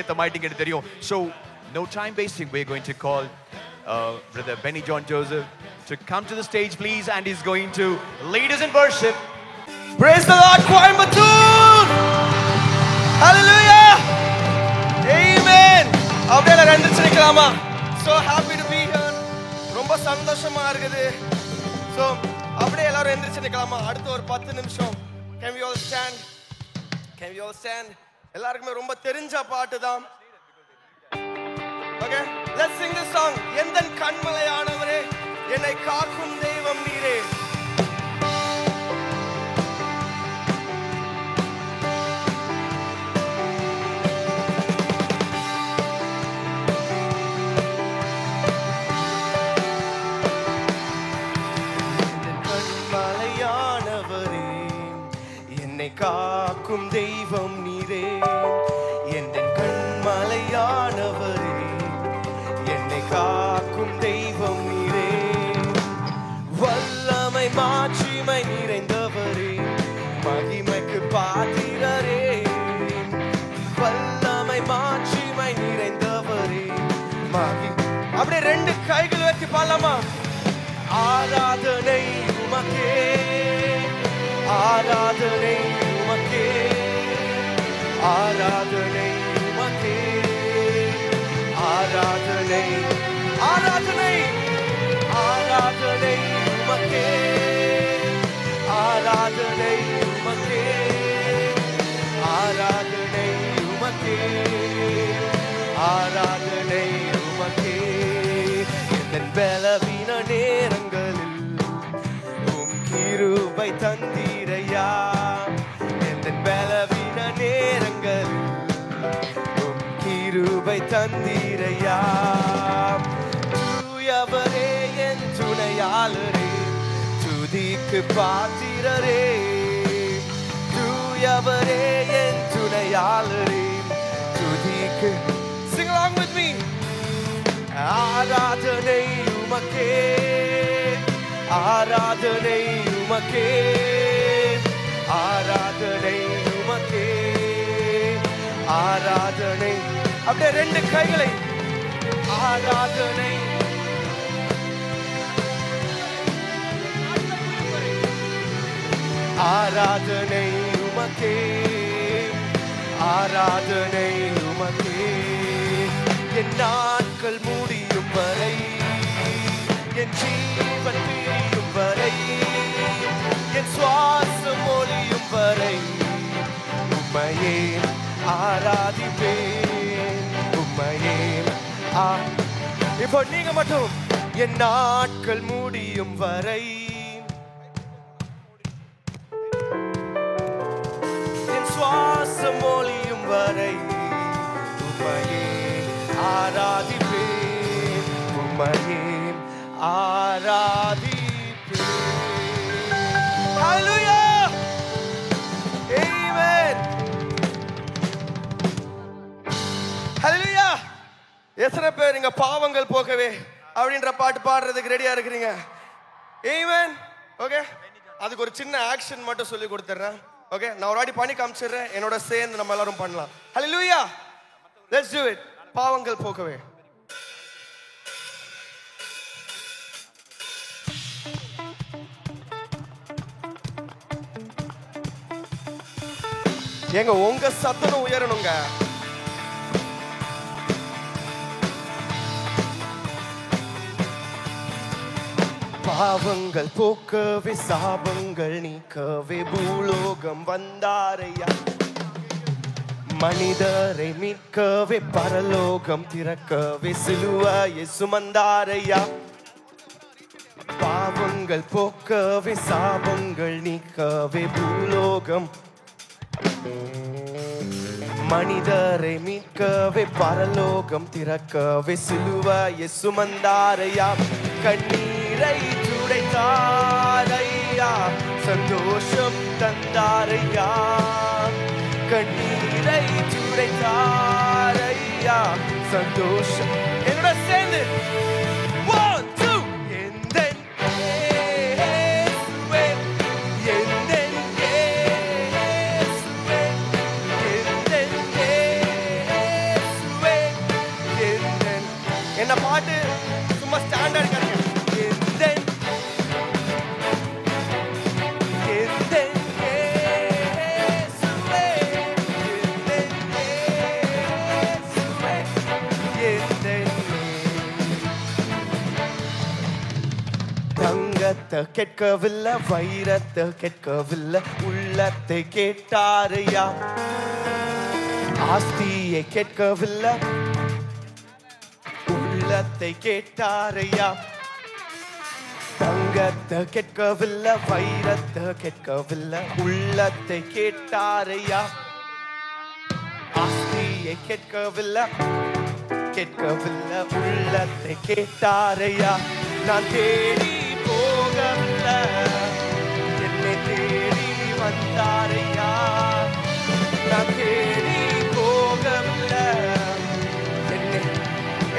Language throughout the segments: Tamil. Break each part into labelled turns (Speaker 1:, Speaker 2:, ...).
Speaker 1: ஏத்த மாட்டீங்க எனக்கு தெரியும். So no time wasting, we're going to call brother Benny John Joseph to come to the stage please, and he's going to lead us in worship.
Speaker 2: Praise the Lord, Coimbatore. Hallelujah. Amen. அப்படியே ரெண்டு நிக்கலாமா? So happy to be here. ரொம்ப சந்தோஷமா இருக்குது. So அப்படியே எல்லாரும் எந்திரச்சு நிக்கலாமா? அடுத்த ஒரு 10 நிமிஷம். Can we all stand? Can we all stand? எல்லாருக்குமே ரொம்ப தெரிஞ்ச பாட்டு தான். Okay, let's sing this song. எந்தன் கண்மலையானவரே, என்னை காக்கும் தெய்வம் நீரே. காக்கும் தெய்வம் நீரே, எந்தன் கண்மலையானவரே, என்னை காக்கும் தெய்வம் நீரே. வல்லமை மாட்சிமை நிறைந்தவரே, மகிமைக்கு பாத்திரரே. வல்லமை மாட்சிமை நிறைந்தவரே, அப்படியே ரெண்டு கைகள் வைத்து பாடலாமா? ஆராதனை உமக்கே, ஆராதனை உமக்கே, ஆராதனை உமக்கே, ஆராதனை, ஆராதனை, ஆராதனை உமக்கே, ஆராதனை உமக்கே, ஆராதனை உமக்கே, ஆராதனை உமக்கே. என் பலவீன நேரங்களில் உம் கிருபை தந்தீரையா, என் பலவீன நேரங்களில் உம் கிருபை தந்தீரையா. தூயவரே என் துணையாளரே, துதிக்கு பாத்திரரே. தூயவரே என் துணையாளரே, துதிக்கு. Sing along with me. ஆராதனை உமக்கே, ஆராதனை உமக்கே, ஆராதனை உமக்கே, ஆராதனை. அப்படியே ரெண்டு கைகளை. ஆராதனை, ஆராதனை உமக்கே, ஆராதனை உமக்கே. என் நாட்கள் முடியும் வரை, என் ஜீவன் பிரியும் வரை, என் சுவாசம் ஒளியும் வரை உம்மையே ஆராதிப்பேன், உம்மையே. இப்போ நீங்க மட்டும். என் நாட்கள் முடியும் வரை, என் சுவாசம் ஒளியும் வரை உம்மையே ஆராதிப்பேன், உம்மையே ஆராதிப்பேன். Hallelujah. Amen. Hallelujah. எத்தனை பேர் நீங்க பாவங்கள் போகவே அப்படின்ற பாட்டு பாடுறதுக்கு ரெடியா இருக்கிறீங்க? Amen. ஓகே, அதுக்கு ஒரு சின்ன ஆக்ஷன் மட்டும் சொல்லி கொடுத்துறேன். ஓகே, நான் ஒரு வாட்டி பண்ணி காமிச்சிடுறேன், என்னோட சேர்ந்து நம்ம எல்லாரும் பண்ணலாம். Hallelujah. Let's do it. பாவங்கள் போகவே. ஏங்க உங்க சத்தம் உயரணுங்க. பாவங்கள் போக்கவே சாபங்கள் நீக்கவே பூலோகம் வந்தாரையா, மனிதரை மீட்கவே பரலோகம் திறக்கவே சிலுவையை சுமந்தாரையா. பாவங்கள் போக்கவே சாபங்கள் நீக்கவே பூலோகம், மனிதரை மீட்கவே பரலோகம் திறக்கவே சிலுவையை சுமந்தாரையா. கண்ணீரை துடைத்தாரையா, சந்தோஷம் தந்தாரையா. கண்ணீரை துடைத்தாரையா, சந்தோஷம். என்னோட சேர்ந்து 1 2. எந்தன் இயேசுவே, எந்தன் இயேசுவே, எந்தன் இயேசுவே, கேட்கவில்லை, வைரத்தை கேட்கவில்லை, உள்ளத்தை கேட்டாரையா. ஆஸ்தியை கேட்கவில்லை, உள்ளத்தை கேட்டாரையா. தங்கத்தை கேட்கவில்லை, வைரத்தை கேட்கவில்லை, உள்ளத்தை கேட்டாரையா. ஆஸ்தியை கேட்கவில்லை, கேட்கவில்லை, உள்ளத்தை கேட்டாரையா. நான் தேடி போகவில்லை, என்னை தேடி வந்தாரையா. நான் தேடி போகவில்லை,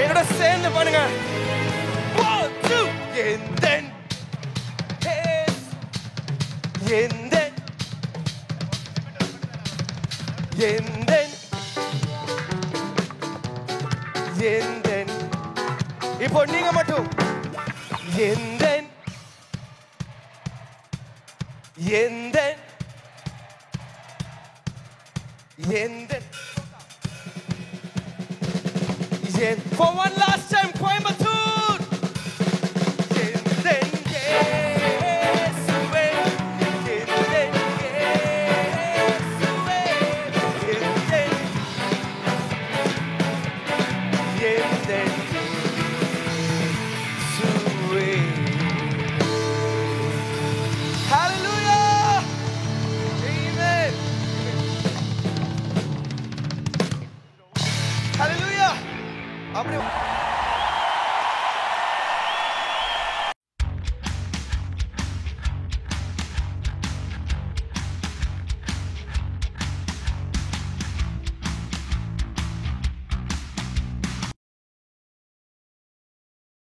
Speaker 2: என்னோட சேர்ந்து பண்ணுங்க. எந்தன் எந்தன் எந்தன் எந்தன். இப்போ நீங்க மட்டும் எந்தன் எந்தன் எந்தன். For one last time, Coimbatore. Yenden Yesuve, Yenden Yesuve, Yenden Yenden Yesuve. Hallelujah! Amen. Hallelujah!